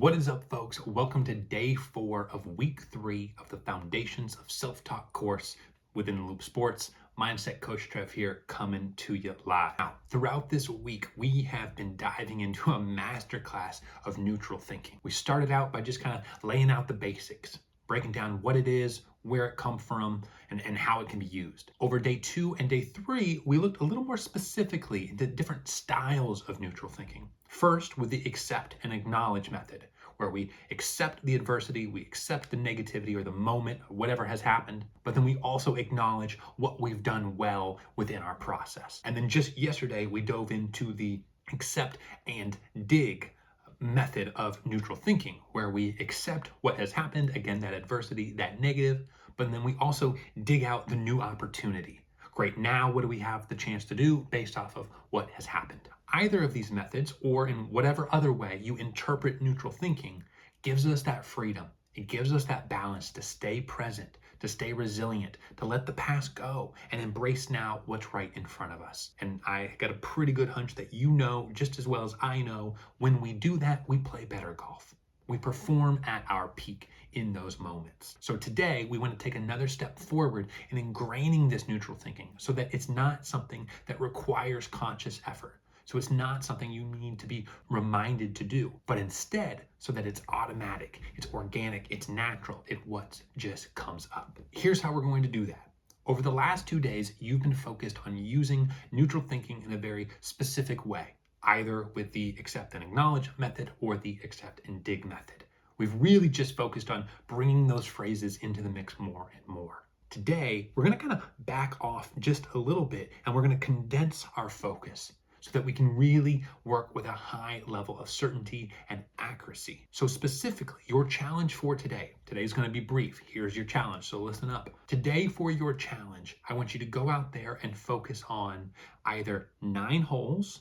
What is up, folks? Welcome to day 4 of week 3 of the Foundations of Self-Talk course within InnerLoop Sports. Mindset Coach Trev here, coming to you live. Now, throughout this week, we have been diving into a masterclass of neutral thinking. We started out by just kind of laying out the basics, breaking down what it is, where it comes from, and how it can be used. Over day 2 and day 3, we looked a little more specifically into different styles of neutral thinking. First, with the accept and acknowledge method, where we accept the adversity, we accept the negativity or the moment, or whatever has happened, but then we also acknowledge what we've done well within our process. And then just yesterday, we dove into the accept and dig method of neutral thinking, where we accept what has happened, again, that adversity, that negative, but then we also dig out the new opportunity. Great, now what do we have the chance to do based off of what has happened? Either of these methods, or in whatever other way you interpret neutral thinking, gives us that freedom. It gives us that balance to stay present, to stay resilient, to let the past go and embrace now what's right in front of us. And I got a pretty good hunch that you know just as well as I know, when we do that, we play better golf. We perform at our peak in those moments. So today we want to take another step forward in ingraining this neutral thinking so that it's not something that requires conscious effort. So it's not something you need to be reminded to do, but instead so that it's automatic, it's organic, it's natural, it what just comes up. Here's how we're going to do that. Over the last 2 days, you've been focused on using neutral thinking in a very specific way, either with the accept and acknowledge method or the accept and dig method. We've really just focused on bringing those phrases into the mix more and more. Today, we're going to kind of back off just a little bit, and we're going to condense our focus so that we can really work with a high level of certainty and accuracy. So specifically, your challenge for today's going to be brief. Here's your challenge, so listen up. Today for your challenge, I want you to go out there and focus on either 9 holes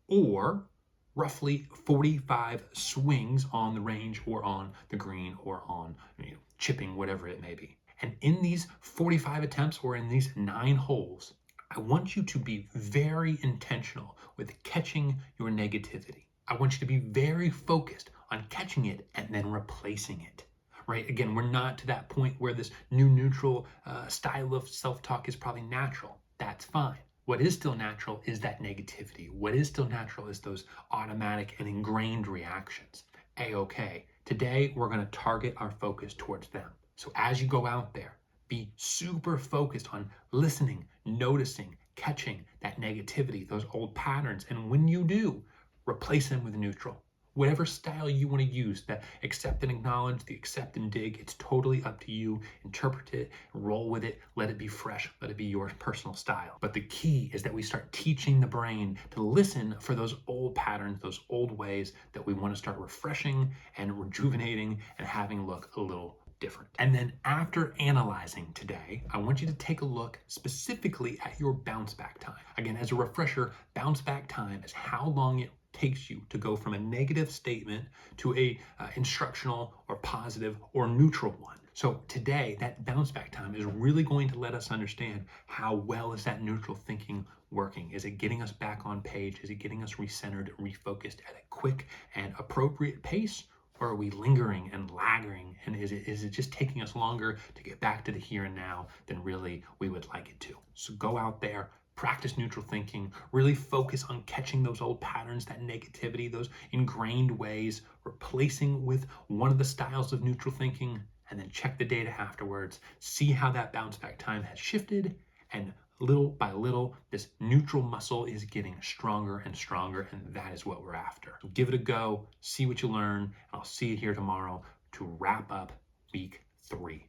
or roughly 45 swings on the range or on the green or on chipping, whatever it may be. And in these 45 attempts or in these 9 holes, I want you to be very intentional with catching your negativity. I want you to be very focused on catching it and then replacing it, right? Again, we're not to that point where this new neutral style of self-talk is probably natural. That's fine. What is still natural is that negativity. What is still natural is those automatic and ingrained reactions. A-okay. Today, we're going to target our focus towards them. So as you go out there, be super focused on listening, noticing, catching that negativity, those old patterns. And when you do, replace them with neutral. Whatever style you want to use, the accept and acknowledge, the accept and dig, it's totally up to you. Interpret it, roll with it, let it be fresh, let it be your personal style. But the key is that we start teaching the brain to listen for those old patterns, those old ways that we want to start refreshing and rejuvenating and having look a little different. And then after analyzing today, I want you to take a look specifically at your bounce back time. Again, as a refresher, bounce back time is how long it takes you to go from a negative statement to a instructional or positive or neutral one. So today, that bounce back time is really going to let us understand how well is that neutral thinking working. Is it getting us back on page? Is it getting us recentered, refocused at a quick and appropriate pace? Or are we lingering and lagging? And is it just taking us longer to get back to the here and now than really we would like it to? So go out there, practice neutral thinking, really focus on catching those old patterns, that negativity, those ingrained ways, replacing with one of the styles of neutral thinking, and then check the data afterwards, see how that bounce back time has shifted, and little by little, this neutral muscle is getting stronger and stronger, and that is what we're after. So give it a go, see what you learn, and I'll see you here tomorrow to wrap up week 3.